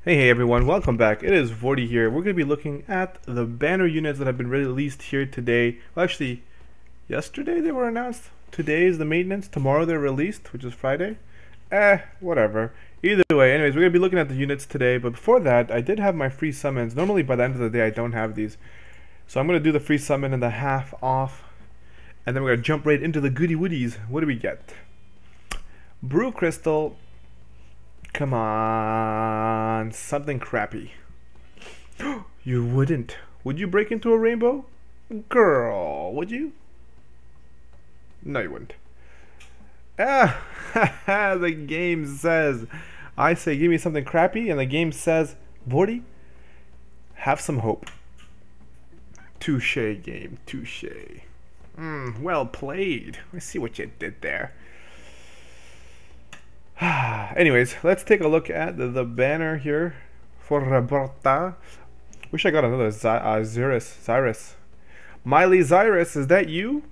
Hey everyone, welcome back. It is Vortie here. We're going to be looking at the banner units that have been released here today. Well, actually, yesterday they were announced. Today is the maintenance. Tomorrow they're released, which is Friday. Whatever. Either way, anyways, we're going to be looking at the units today. But before that, I did have my free summons. Normally by the end of the day, I don't have these. So I'm going to do the free summon and the half off. And then we're going to jump right into the goody woodies. What do we get? Brew Crystal. Come on, something crappy. You wouldn't. Would you break into a rainbow? Girl, would you? No, you wouldn't. The game says, I say give me something crappy, and the game says, Vortie, have some hope. Touche, game, touche. Well played. I see what you did there. Anyways, let's take a look at the banner here for Roberta. Wish I got another Cyrus. Miley Cyrus, is that you?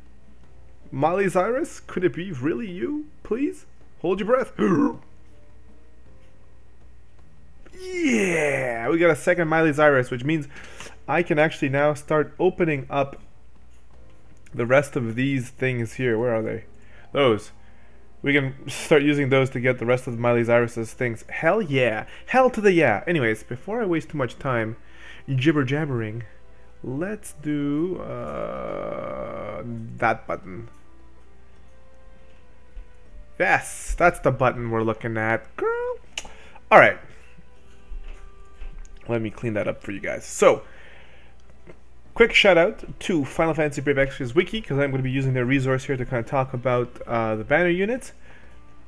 Miley Cyrus? Could it be really you? Please? Hold your breath. Yeah! We got a second Miley Cyrus, which means I can actually now start opening up the rest of these things here. Where are they? Those. We can start using those to get the rest of the Miley Cyrus's things. Hell yeah. Hell to the yeah. Anyways, before I waste too much time jibber-jabbering, let's do that button. Yes, that's the button we're looking at, girl. Alright. Let me clean that up for you guys. So, quick shout out to Final Fantasy Brave Extras Wiki, because I'm going to be using their resource here to kind of talk about the banner units.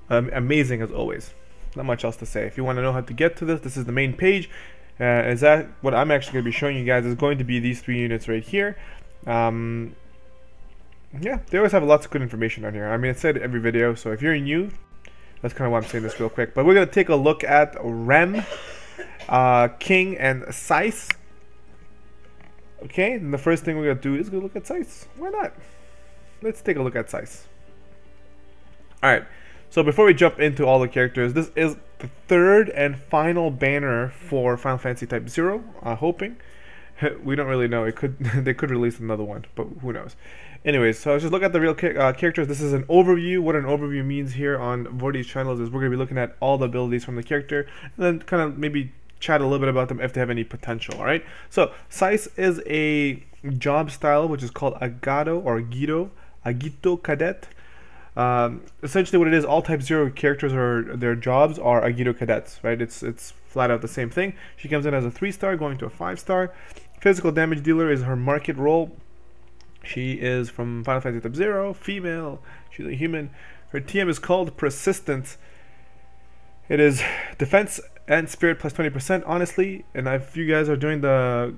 Amazing as always. Not much else to say. If you want to know how to get to this is the main page. Is that what I'm actually going to be showing you guys is going to be these three units right here. Yeah, they always have lots of good information on here. I mean, it's said every video, so if you're new, that's kind of why I'm saying this real quick. But we're going to take a look at Rem, King, and Sice. Okay, and the first thing we're going to do is go look at Sice. Why not? Let's take a look at Sice. Alright, so before we jump into all the characters, this is the third and final banner for Final Fantasy Type 0, hoping. We don't really know. It could they could release another one, but who knows. Anyways, so let's just look at the real characters. This is an overview. What an overview means here on Vortie's channels is we're going to be looking at all the abilities from the character, and then kind of maybe chat a little bit about them if they have any potential. All right, so Sice is a job style which is called Agado or Agito Cadet. Essentially what it is, all Type 0 characters or their jobs are Agito Cadets, right? It's flat out the same thing. She comes in as a 3-star going to a 5-star. Physical damage dealer is her market role. She is from Final Fantasy Type 0, female, she's a human. Her TM is called Persistence. It is defense and spirit plus 20%, honestly, and if you guys are doing the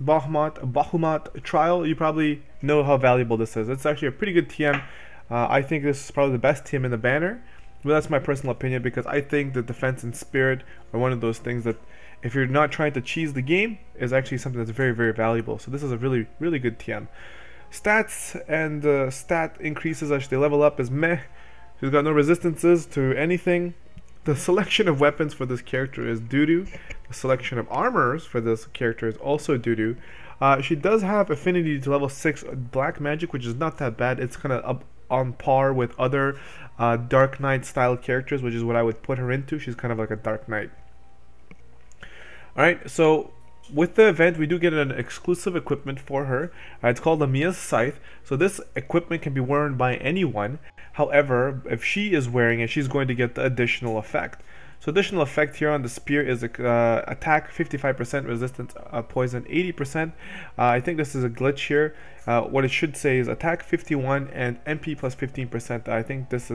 Bahamut trial, you probably know how valuable this is. It's actually a pretty good TM. I think this is probably the best TM in the banner. Well, that's my personal opinion, because I think the defense and spirit are one of those things that if you're not trying to cheese the game, is actually something that's very, very valuable. So this is a really, really good TM. Stats and stat increases as they level up is meh. She's got no resistances to anything. The selection of weapons for this character is doo-doo. The selection of armors for this character is also doo-doo. She does have affinity to level 6 black magic, which is not that bad. It's kind of up on par with other Dark Knight style characters, which is what I would put her into. She's kind of like a Dark Knight. Alright, so with the event, we do get an exclusive equipment for her. It's called the Mia's Scythe. So this equipment can be worn by anyone. However, if she is wearing it, she's going to get the additional effect. So additional effect here on the spear is attack 55%, resistance poison 80%. I think this is a glitch here. What it should say is attack 51 and MP plus 15%. I think this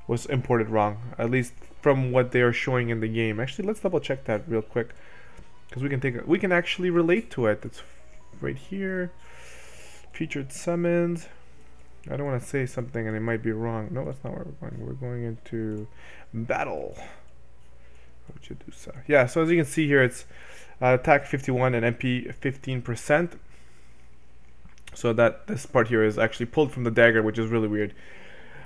was imported wrong, at least from what they are showing in the game. Actually, let's double check that real quick, because we can actually relate to it. It's right here. Featured summons. I don't want to say something and it might be wrong. No, that's not where we're going. We're going into battle. What would you do, sir? Yeah, so as you can see here, it's attack 51 and MP 15%. So that this part here is actually pulled from the dagger, which is really weird.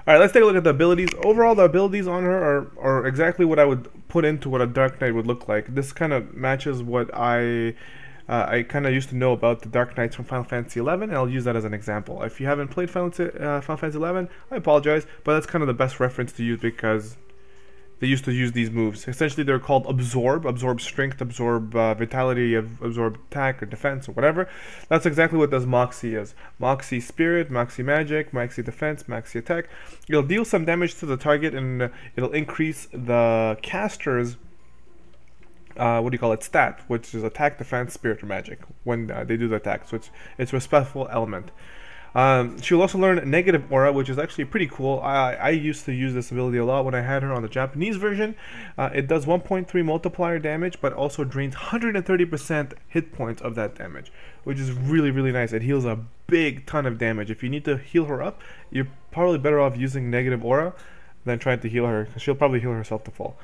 Alright, let's take a look at the abilities. Overall, the abilities on her are exactly what I would put into what a Dark Knight would look like. This kind of matches what I kind of used to know about the Dark Knights from Final Fantasy XI, and I'll use that as an example. If you haven't played Final Fantasy XI, I apologize, but that's kind of the best reference to use because they used to use these moves. Essentially, they're called absorb strength, absorb vitality, absorb attack or defense or whatever. That's exactly what does Moxie is. Moxie spirit, Moxie magic, Moxie defense, Moxie attack. It'll deal some damage to the target, and it'll increase the caster's stat, which is attack, defense, spirit, or magic when they do the attack. So it's respectful element. She'll also learn negative aura, which is actually pretty cool. I used to use this ability a lot when I had her on the Japanese version. It does 1.3 multiplier damage, but also drains 130% hit points of that damage, which is really, really nice. It heals a big ton of damage. If you need to heal her up, you're probably better off using negative aura than trying to heal her, because she'll probably heal herself to full,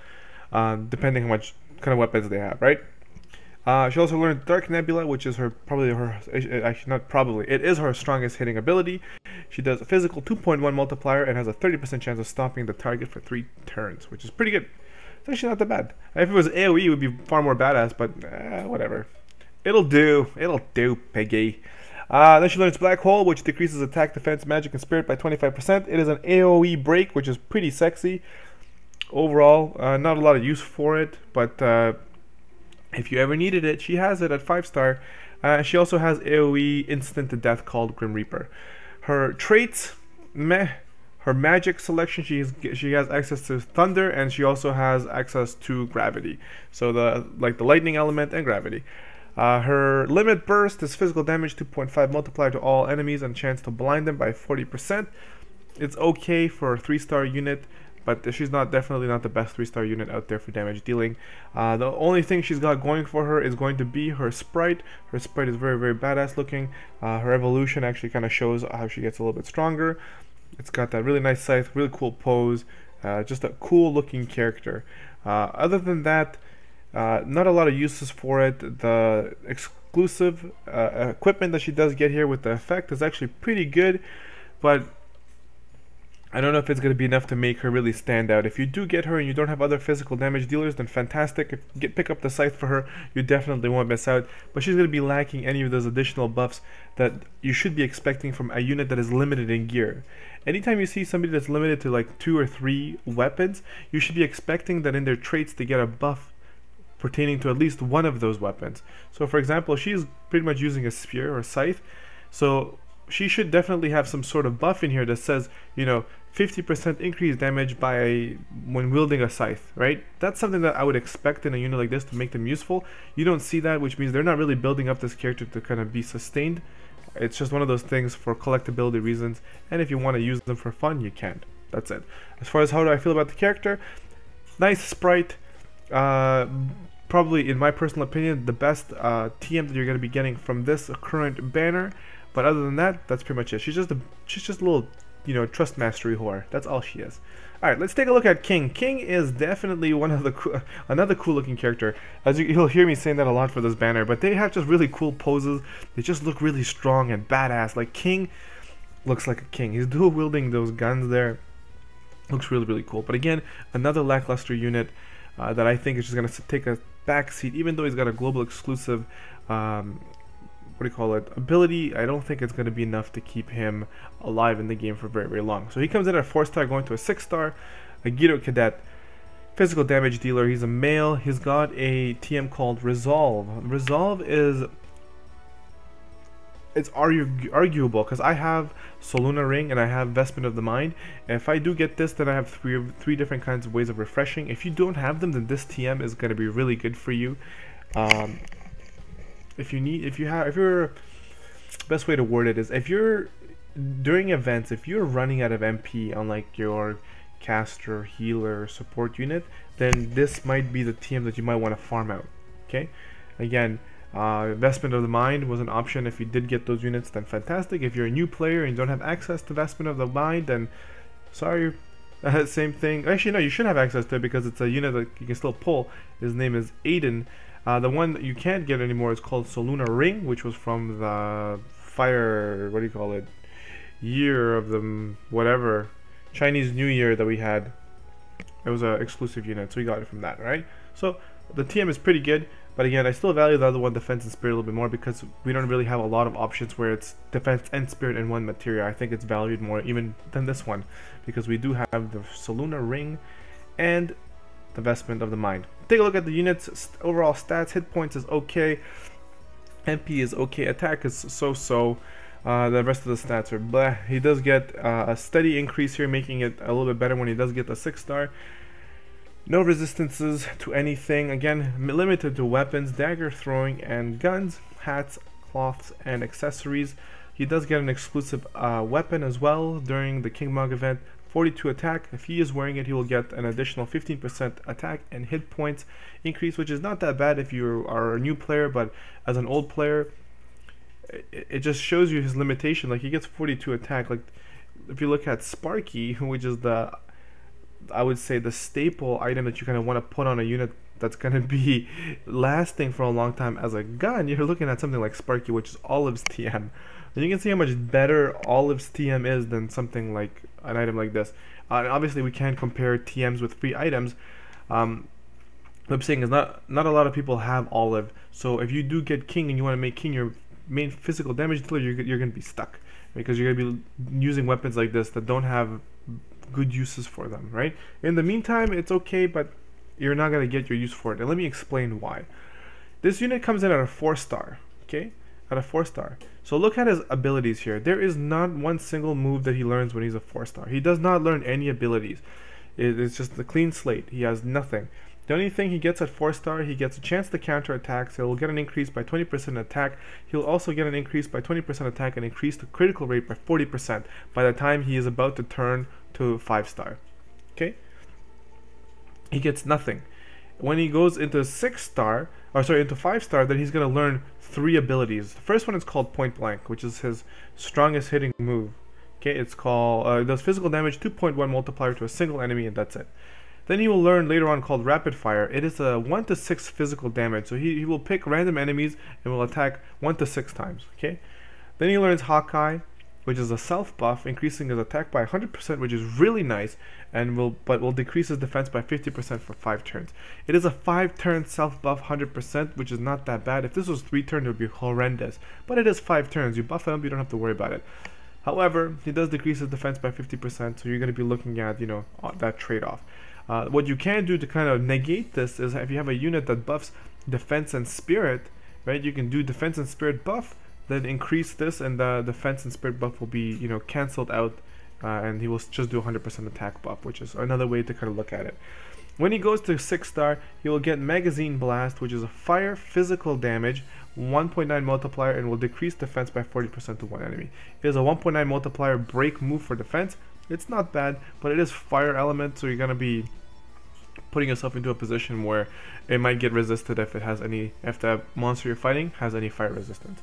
depending how much kind of weapons they have, right? She also learned Dark Nebula, which is it is her strongest hitting ability. She does a physical 2.1 multiplier and has a 30% chance of stopping the target for 3 turns, which is pretty good. It's actually not that bad. If it was AoE, it would be far more badass, but whatever. It'll do, piggy. Then she learns Black Hole, which decreases attack, defense, magic, and spirit by 25%. It is an AoE break, which is pretty sexy. Overall, not a lot of use for it, but if you ever needed it, she has it at 5-star. She also has AoE instant to death called Grim Reaper. Her traits, meh. Her magic selection, she has access to thunder, and she also has access to gravity. So the lightning element and gravity. Her limit burst is physical damage 2.5 multiplier to all enemies and chance to blind them by 40%. It's okay for a 3-star unit, but she's definitely not the best 3-star unit out there for damage dealing. The only thing she's got going for her is going to be her sprite. Her sprite is very, very badass looking. Her evolution actually kind of shows how she gets a little bit stronger. It's got that really nice scythe, really cool pose, just a cool looking character. Other than that, not a lot of uses for it. The exclusive equipment that she does get here with the effect is actually pretty good, but I don't know if it's going to be enough to make her really stand out. If you do get her and you don't have other physical damage dealers, then fantastic. If you pick up the scythe for her, you definitely won't miss out. But she's going to be lacking any of those additional buffs that you should be expecting from a unit that is limited in gear. Anytime you see somebody that's limited to like 2 or 3 weapons, you should be expecting that in their traits to get a buff pertaining to at least one of those weapons. So for example, she's pretty much using a spear or a scythe. So she should definitely have some sort of buff in here that says, you know, 50% increased damage when wielding a scythe, right? That's something that I would expect in a unit like this to make them useful. You don't see that, which means they're not really building up this character to kind of be sustained. It's just one of those things for collectability reasons, and if you want to use them for fun, you can. That's it. As far as how do I feel about the character, nice sprite. Probably, in my personal opinion, the best TM that you're going to be getting from this current banner. But other than that, that's pretty much it. She's just a little, you know, trust mastery whore. That's all she is. All right, let's take a look at King. King is definitely one of the another cool looking character. As you'll hear me saying that a lot for this banner, but they have just really cool poses. They just look really strong and badass. Like King looks like a king. He's dual wielding those guns there. Looks really, really cool. But again, another lackluster unit that I think is just gonna take a backseat, even though he's got a global exclusive ability. I don't think it's going to be enough to keep him alive in the game for very, very long. So he comes in at 4-star, going to a 6-star, a Giro Cadet, physical damage dealer. He's a male. He's got a TM called Resolve. Resolve is, it's arguable because I have Soluna Ring and I have Vestment of the Mind. And if I do get this, then I have three different kinds of ways of refreshing. If you don't have them, then this TM is going to be really good for you. Best way to word it is, if you're during events, if you're running out of MP on like your caster, healer, support unit, then this might be the TM that you might want to farm out. Okay, again, Vestment of the Mind was an option. If you did get those units, then fantastic. If you're a new player and you don't have access to Vestment of the Mind, then sorry. Same thing. Actually, no, you should have access to it because it's a unit that you can still pull. His name is Aiden. The one that you can't get anymore is called Soluna Ring, which was from the Fire, year of the whatever Chinese New Year that we had. It was an exclusive unit, so we got it from that, right? So the TM is pretty good, but again, I still value the other one, defense and spirit, a little bit more because we don't really have a lot of options where it's defense and spirit in one material. I think it's valued more even than this one because we do have the Soluna ring and the vestment of the mind. Take a look at the unit's overall stats. Hit points is okay, MP is okay, attack is so-so. The rest of the stats are blah. He does get a steady increase here, making it a little bit better when he does get the 6-star. No resistances to anything. Again, limited to weapons, dagger throwing, and guns, hats, cloths, and accessories. He does get an exclusive weapon as well during the King Mog event. 42 attack. If he is wearing it, he will get an additional 15% attack and hit points increase, which is not that bad if you are a new player, but as an old player, it just shows you his limitation. Like, he gets 42 attack. Like, if you look at Sparky, which is I would say the staple item that you kind of want to put on a unit that's going to be lasting for a long time as a gun, you're looking at something like Sparky, which is Olive's TM. And you can see how much better Olive's TM is than something like an item like this. Obviously, we can't compare TMs with free items. What I'm saying is not a lot of people have Olive. So if you do get King and you want to make King your main physical damage dealer, you're going to be stuck. Because you're going to be using weapons like this that don't have good uses for them, right? In the meantime, it's okay, but you're not going to get your use for it. And let me explain why. This unit comes in at a 4-star, okay? At a 4-star. So look at his abilities here. There is not one single move that he learns when he's a 4-star. He does not learn any abilities. It's just a clean slate. He has nothing. The only thing he gets at 4-star, he gets a chance to counter attacks. He'll get an increase by 20% attack. He'll also get an increase by 20% attack and increase the critical rate by 40% by the time he is about to turn to 5-star. Okay? He gets nothing. When he goes into 6-star, or sorry, into 5-star, then he's going to learn 3 abilities. The first one is called Point Blank, which is his strongest hitting move. Okay, it's called, it does physical damage, 2.1 multiplier to a single enemy, and that's it. Then he will learn later on called Rapid Fire. It is a 1 to 6 physical damage, so he will pick random enemies and will attack 1 to 6 times. Okay. Then he learns Hawkeye, which is a self buff, increasing his attack by 100%, which is really nice, and will decrease his defense by 50% for 5 turns. It is a 5-turn self buff 100%, which is not that bad. If this was 3 turns, it would be horrendous. But it is 5 turns. You buff him, you don't have to worry about it. However, he does decrease his defense by 50%, so you're going to be looking at, you know, that trade-off. What you can do to kind of negate this is if you have a unit that buffs defense and spirit, right? You can do defense and spirit buff, then increase this, and the defense and spirit buff will be, you know, cancelled out, and he will just do 100% attack buff, which is another way to kind of look at it. When he goes to 6-star, he will get Magazine Blast, which is a fire physical damage, 1.9 multiplier, and will decrease defense by 40% to one enemy. It is a 1.9 multiplier break move for defense. It's not bad, but it is fire element, so you're going to be putting yourself into a position where it might get resisted if the monster you're fighting has any fire resistance.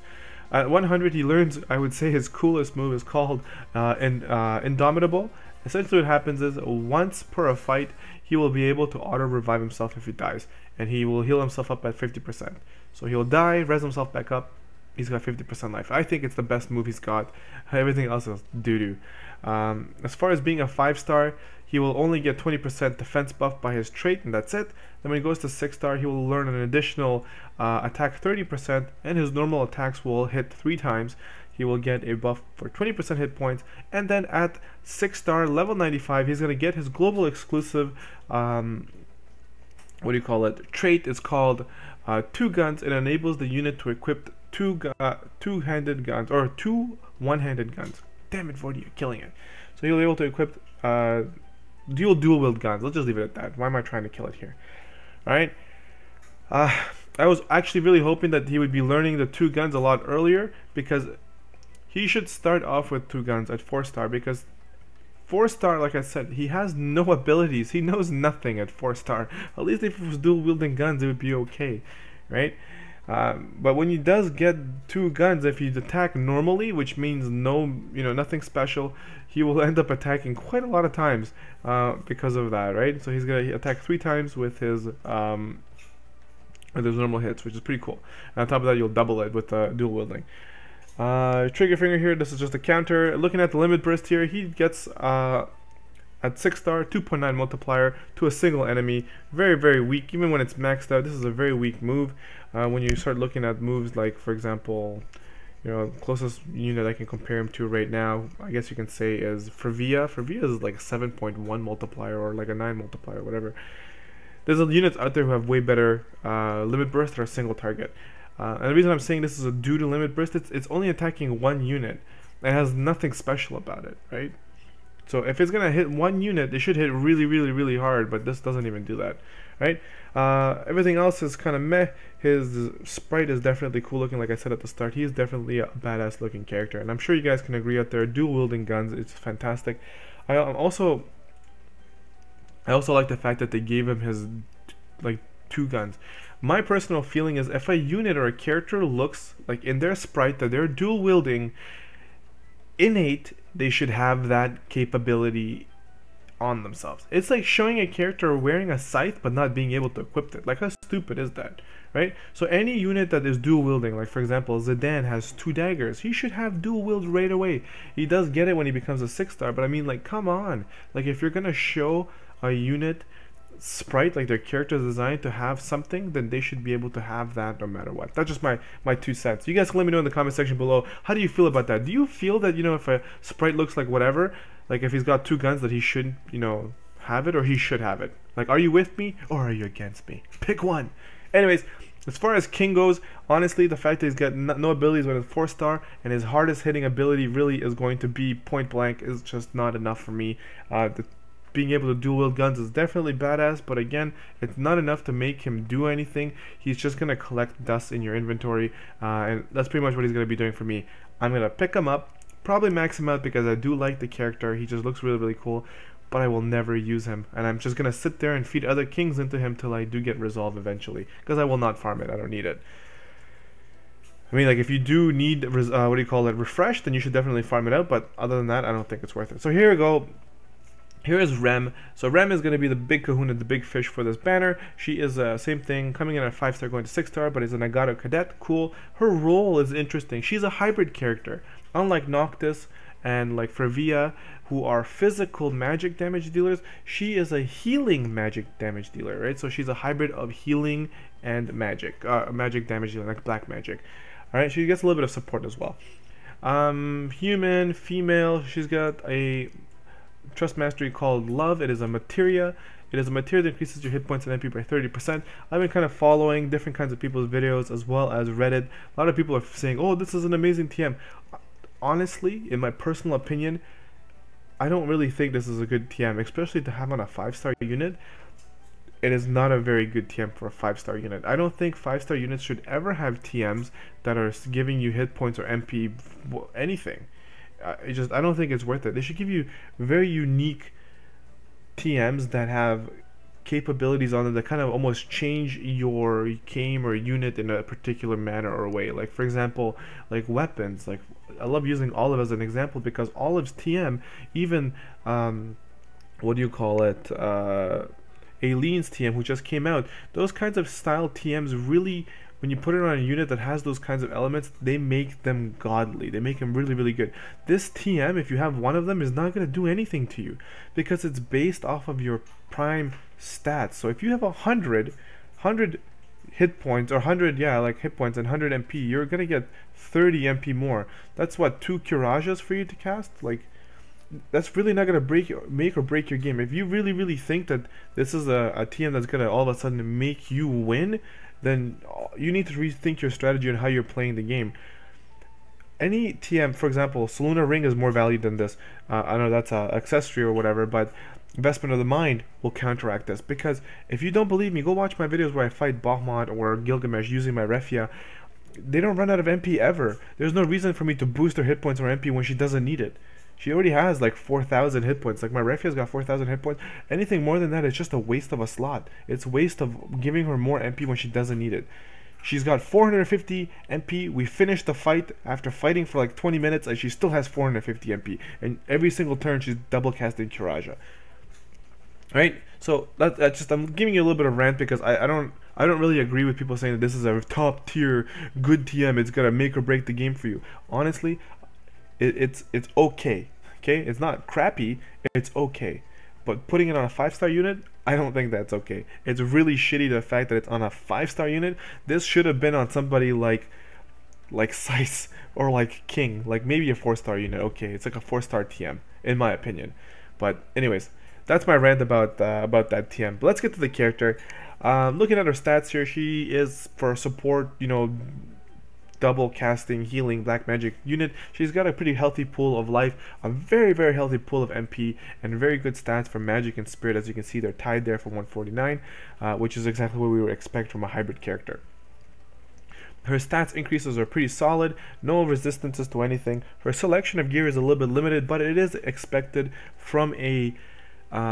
At 100, he learns, I would say his coolest move is called Indomitable. Essentially what happens is once per a fight, he will be able to auto revive himself if he dies, and he will heal himself up at 50%. So he'll die, res himself back up, he's got 50% life. I think it's the best move he's got. Everything else is doo-doo. As far as being a 5-star, he will only get 20% defense buff by his trait, and that's it. Then when he goes to 6-star, he will learn an additional attack 30%, and his normal attacks will hit 3 times. He will get a buff for 20% hit points, and then at 6-star, level 95, he's going to get his global exclusive, trait is called 2 guns. It enables the unit to equip 2 one-handed guns. Damn it, Vortie, you're killing it. So he'll be able to equip dual wield guns. Let's just leave it at that. Why am I trying to kill it here? Alright. I was actually really hoping that he would be learning the 2 guns a lot earlier, because he should start off with 2 guns at 4-star, because 4-star, like I said, he has no abilities. He knows nothing at 4-star. At least if it was dual wielding guns, it would be okay, right? But when he does get 2 guns, if he's attack normally, which means nothing special, he will end up attacking quite a lot of times because of that, right? So he's gonna attack 3 times with his normal hits, which is pretty cool. And on top of that, you'll double it with dual wielding. Trigger finger here. This is just a counter. Looking at the limit burst here, he gets at 6-star, 2.9 multiplier to a single enemy. Very, very weak. Even when it's maxed out, this is a very weak move. When you start looking at moves like, for example, you know, closest unit I can compare him to right now, I guess you can say, is Vortie. Vortie is like a 7.1 multiplier or like a 9 multiplier, whatever. There's units out there who have way better limit burst or single target. And the reason I'm saying this is a due to limit burst, it's only attacking one unit. It has nothing special about it, right? So if it's gonna hit one unit, it should hit really, really, really hard, but this doesn't even do that, right? Everything else is kind of meh. His sprite is definitely cool looking, like I said at the start. He is definitely a badass looking character, and I'm sure you guys can agree out there. Dual wielding guns, it's fantastic. I also like the fact that they gave him his like 2 guns. My personal feeling is if a unit or a character looks like in their sprite that they're dual wielding, innate, they should have that capability on themselves. It's like showing a character wearing a scythe but not being able to equip it. Like, how stupid is that, right? So any unit that is dual wielding, like for example Zidane has 2 daggers, he should have dual wield right away. He does get it when he becomes a 6-star, but I mean, like, come on. Like, if you're gonna show a unit sprite, like their character is designed to have something, then they should be able to have that no matter what. That's just my 2 cents. You guys can let me know in the comment section below, how do you feel about that? Do you feel that, you know, if a sprite looks like whatever, like if he's got 2 guns, that he shouldn't, you know, have it, or he should have it? Like, are you with me or are you against me? Pick one. Anyways, as far as King goes, honestly, the fact that he's got no abilities when it's 4-star and his hardest hitting ability really is going to be point blank is just not enough for me. Being able to dual wield guns is definitely badass, but again, it's not enough to make him do anything. He's just going to collect dust in your inventory, and that's pretty much what he's going to be doing for me. I'm going to pick him up, probably max him out because I do like the character. He just looks really, really cool, but I will never use him, and I'm just going to sit there and feed other kings into him till I do get resolve eventually, because I will not farm it. I don't need it. I mean, like, if you do need, what do you call it, refresh, then you should definitely farm it out, but other than that, I don't think it's worth it. So here we go. Here is Rem. So Rem is going to be the big kahuna, the big fish for this banner. She is same thing, coming in at 5-star, going to 6-star, but is a Nagato cadet. Cool. Her role is interesting. She's a hybrid character. Unlike Noctis and like Vortie, who are physical magic damage dealers, she is a healing magic damage dealer, right? So she's a hybrid of healing and magic, magic damage dealer, like black magic. All right, she gets a little bit of support as well. Human, female. She's got a trust mastery called Love. It is a materia. It is a materia that increases your hit points and MP by 30%. I've been kind of following different kinds of people's videos as well as Reddit. A lot of people are saying, oh, this is an amazing TM. Honestly, in my personal opinion, I don't really think this is a good TM, especially to have on a 5-star unit. It is not a very good TM for a 5-star unit. I don't think 5-star units should ever have TMs that are giving you hit points or MP, anything. I don't think it's worth it. They should give you very unique TMs that have capabilities on them that kind of almost change your game or unit in a particular manner or way. Like, for example, like weapons. Like, I love using Olive as an example because Olive's TM, even what do you call it, Aileen's TM, who just came out, those kinds of style TMs really, when you put it on a unit that has those kinds of elements, they make them godly. They make them really, really good. This TM, if you have one of them, is not going to do anything to you because it's based off of your prime stats. So if you have 100 hit points, or 100, yeah, like hit points and 100 MP, you're going to get 30 MP more. That's what, 2 Kirajas for you to cast? Like, that's really not going to make or break your game. If you really, really think that this is a TM that's going to all of a sudden make you win, then you need to rethink your strategy and how you're playing the game. Any TM, for example, Seluna Ring is more valued than this. I know that's an accessory or whatever, but Investment of the Mind will counteract this. Because if you don't believe me, go watch my videos where I fight Bahamut or Gilgamesh using my Refia. They don't run out of MP ever. There's no reason for me to boost her hit points or MP when she doesn't need it. She already has like 4,000 hit points. Like, my Refia's got 4,000 hit points. Anything more than that is just a waste of a slot. It's waste of giving her more MP when she doesn't need it. She's got 450 MP. We finished the fight after fighting for like 20 minutes, and she still has 450 MP. And every single turn, she's double casting Kiraja. Right? So that's just, I'm giving you a little bit of rant because I don't really agree with people saying that this is a top tier good TM. It's gonna make or break the game for you. Honestly, it's okay. Okay, it's not crappy. It's okay. But putting it on a 5-star unit, I don't think that's okay. It's really shitty the fact that it's on a 5-star unit. This should have been on somebody like Sice or like King, like maybe a 4-star unit. Okay, it's like a 4-star TM in my opinion. But anyways, that's my rant about that TM. But let's get to the character. Looking at her stats here, she is for support, you know, double casting, healing, black magic unit. She's got a pretty healthy pool of life, a very, very healthy pool of MP, and very good stats for magic and spirit. As you can see, they're tied there for 149, which is exactly what we would expect from a hybrid character. Her stats increases are pretty solid, no resistances to anything. Her selection of gear is a little bit limited, but it is expected from a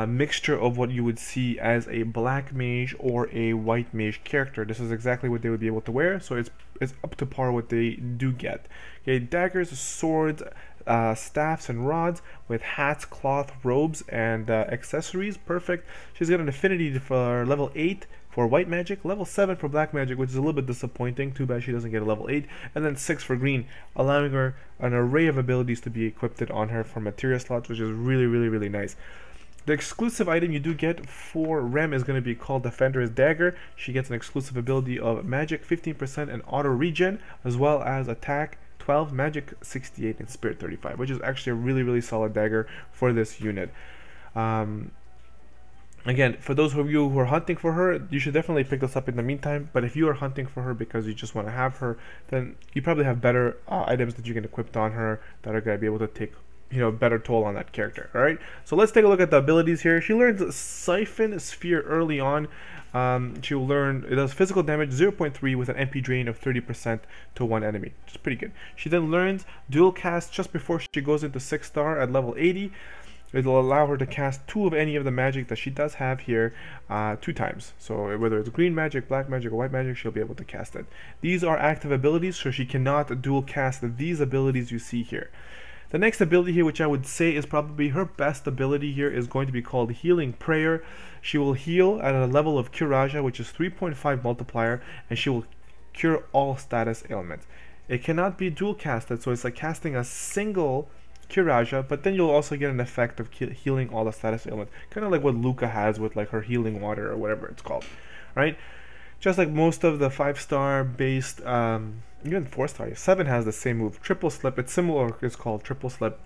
mixture of what you would see as a black mage or a white mage character. This is exactly what they would be able to wear, so it's up to par what they do get. Okay, daggers, swords, staffs and rods with hats, cloth, robes, and accessories. Perfect. She's got an affinity for level 8 for white magic, level 7 for black magic, which is a little bit disappointing. Too bad she doesn't get a level 8, and then 6 for green, allowing her an array of abilities to be equipped on her for materia slots, which is really, really, really nice. The exclusive item you do get for Rem is going to be called Defender's Dagger. She gets an exclusive ability of Magic 15% and Auto Regen, as well as Attack 12, Magic 68, and Spirit 35, which is actually a really, really solid dagger for this unit. Again, for those of you who are hunting for her, you should definitely pick this up in the meantime. But if you are hunting for her because you just want to have her, then you probably have better items that you can equip on her that are going to be able to take, you know, better toll on that character. All right, so let's take a look at the abilities here. She learns Siphon Sphere early on. She will learn, it does physical damage 0.3 with an MP drain of 30% to one enemy, which is pretty good. She then learns Dual Cast just before she goes into 6-star at level 80. It'll allow her to cast 2 of any of the magic that she does have here 2 times. So whether it's green magic, black magic, or white magic, she'll be able to cast it. These are active abilities, so she cannot dual cast these abilities you see here. The next ability here, which I would say is probably her best ability here, is going to be called Healing Prayer. She will heal at a level of Curaja, which is 3.5 multiplier, and she will cure all status ailments. It cannot be dual casted, so it's like casting a single Curaja, but then you'll also get an effect of healing all the status ailments, kind of like what Luca has with like her healing water or whatever it's called, right? Just like most of the 5-star based, even 4-star, 7 has the same move, Triple Slip. It's similar, it's called Triple Slip.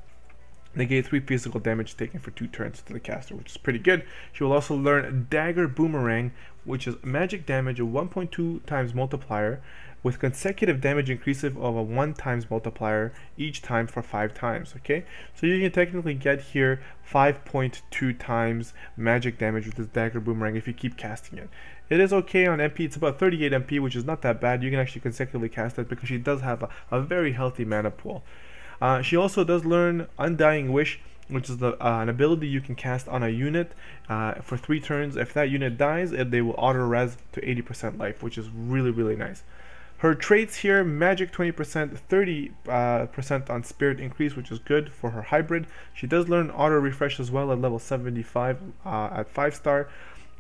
Negate 3 physical damage taken for 2 turns to the caster, which is pretty good. She will also learn Dagger Boomerang, which is magic damage of 1.2 times multiplier with consecutive damage increasive of a 1 times multiplier each time for 5 times. Okay, so you can technically get here 5.2 times magic damage with this Dagger Boomerang if you keep casting it. It is okay on MP, it's about 38 MP, which is not that bad. You can actually consecutively cast it because she does have a very healthy mana pool. She also does learn Undying Wish, which is an ability you can cast on a unit for 3 turns. If that unit dies, they will auto-res to 80% life, which is really, really nice. Her traits here, Magic 20%, 30% on Spirit increase, which is good for her hybrid. She does learn Auto Refresh as well at level 75 at 5-star.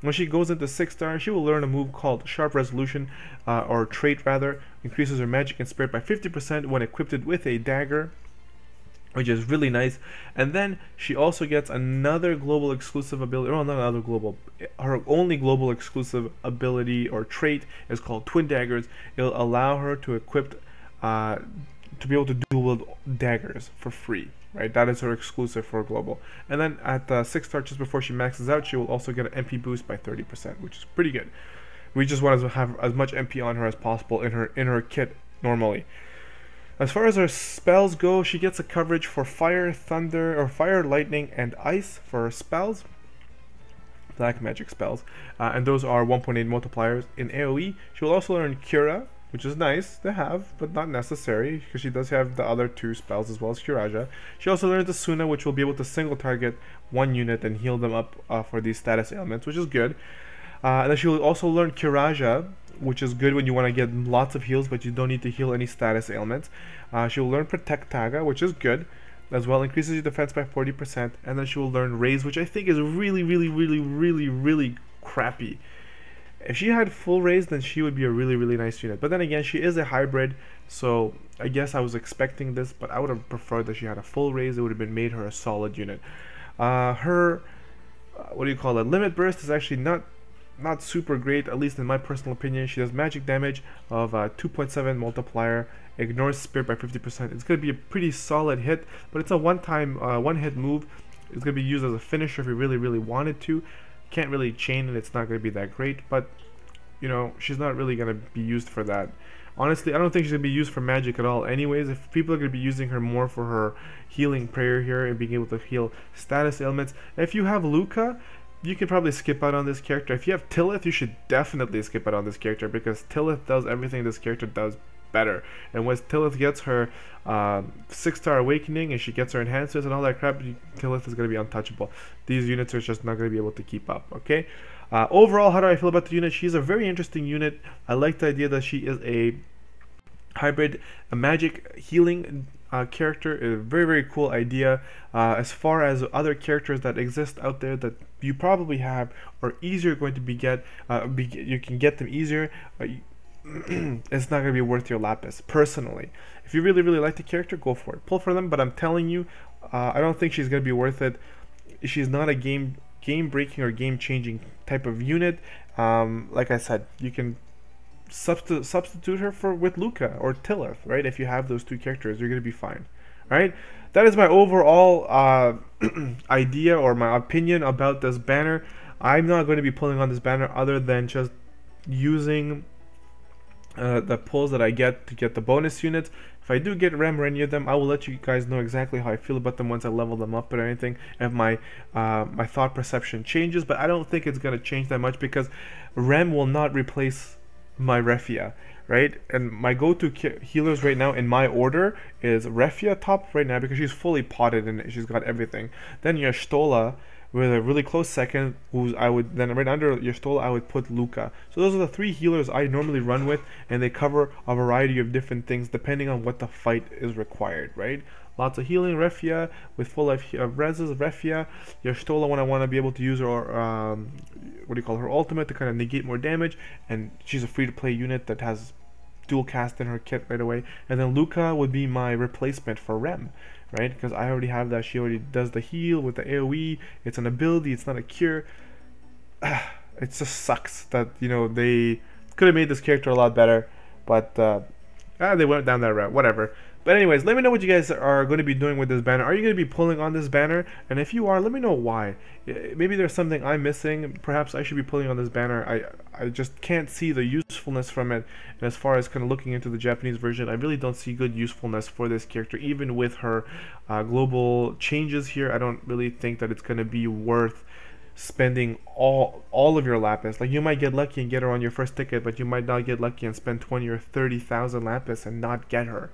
When she goes into 6-star, she will learn a move called Sharp Resolution, or trait rather, increases her magic and spirit by 50% when equipped with a dagger, which is really nice. And then she also gets another global exclusive ability, well, not another global, her only global exclusive ability or trait is called Twin Daggers. It'll allow her to equip, to be able to dual daggers for free, right? That is her exclusive for global. And then at 6-star, just before she maxes out, she will also get an MP boost by 30%, which is pretty good. We just want to have as much MP on her as possible in her kit normally. As far as her spells go, she gets a coverage for fire, thunder, or fire, lightning, and ice for her spells, black magic spells, and those are 1.8 multipliers in AoE. She will also learn Cura, which is nice to have, but not necessary, because she does have the other 2 spells as well as Curaja. She also learns Asuna, which will be able to single target 1 unit and heal them up for these status ailments, which is good. And then she will also learn Curaja, which is good when you want to get lots of heals, but you don't need to heal any status ailments. She will learn Protect Taga, which is good as well, increases your defense by 40%, and then she will learn Raise, which I think is really, really, really, really, really crappy. If she had full Raise, then she would be a really, really nice unit. But then again, she is a hybrid, so I guess I was expecting this, but I would have preferred that she had a full Raise. It would have made her a solid unit. Her what do you call it? Limit burst is actually not super great, at least in my personal opinion. She does magic damage of 2.7 multiplier, ignores spirit by 50%. It's going to be a pretty solid hit, but it's a one-hit move. It's going to be used as a finisher if you really wanted to. Can't really chain it, it's not going to be that great, but you know, she's not really going to be used for that. Honestly, I don't think she's going to be used for magic at all anyways. If people are going to be using her more for her healing prayer here and being able to heal status ailments. If you have Luca, you can probably skip out on this character. If you have Tillith, you should definitely skip out on this character, because Tillith does everything this character does better. And once Tillith gets her 6-star awakening and she gets her enhancers and all that crap, Tillith is going to be untouchable. These units are just not going to be able to keep up, okay? Overall, how do I feel about the unit? She's a very interesting unit. I like the idea that she is a hybrid, a magic healing character. A very cool idea. As far as other characters that exist out there that you probably have are easier going to you can get them easier. It's not going to be worth your lapis. Personally, if you really like the character, go for it, pull for them, but I'm telling you, I don't think she's going to be worth it. She's not a game breaking or game changing type of unit. Like I said, you can substitute her with Luca or Tillith, right? If you have those two characters, you're going to be fine. All right, that is my overall idea or my opinion about this banner. I'm not going to be pulling on this banner other than just using the pulls that I get to get the bonus units. If I do get Rem or any of them, I will let you guys know exactly how I feel about them once I level them up or anything, if my my thought perception changes. But I don't think it's going to change that much, because Rem will not replace my Refia, right? And my go-to healers right now in my order is Refia top right now, because she's fully potted and she's got everything. Then Y'shtola with a really close second, who's I would then right under Y'shtola I would put Luca. So those are the three healers I normally run with, and they cover a variety of different things depending on what the fight is required, right? Lots of healing, Refia with full life reses, Refia, Y'shtola when I want to be able to use her what do you call her ultimate to kind of negate more damage, and she's a free to play unit that has dual cast in her kit right away. And then Luca would be my replacement for Rem, right? Because I already have that. She already does the heal with the AoE. It's an ability, it's not a cure. It just sucks that, you know, they could have made this character a lot better, but they went down that route, whatever. But anyways, let me know what you guys are going to be doing with this banner. Are you going to be pulling on this banner? And if you are, let me know why. Maybe there's something I'm missing. Perhaps I should be pulling on this banner. I just can't see the usefulness from it. And as far as kind of looking into the Japanese version, I really don't see good usefulness for this character. Even with her global changes here, I don't really think that it's going to be worth spending all of your lapis. Like, you might get lucky and get her on your first ticket, but you might not get lucky and spend 20 or 30,000 lapis and not get her.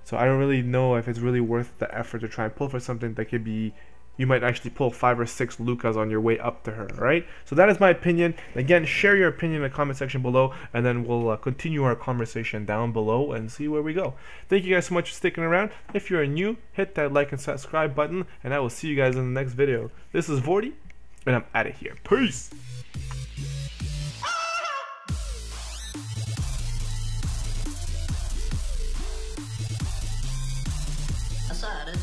So I don't really know if it's really worth the effort to try and pull for something that could be, you might actually pull 5 or 6 Lucas on your way up to her, right? So that is my opinion. Again, share your opinion in the comment section below, and then we'll continue our conversation down below and see where we go. Thank you guys so much for sticking around. If you're new, hit that like and subscribe button, and I will see you guys in the next video. This is Vortie, and I'm out of here. Peace! Aside.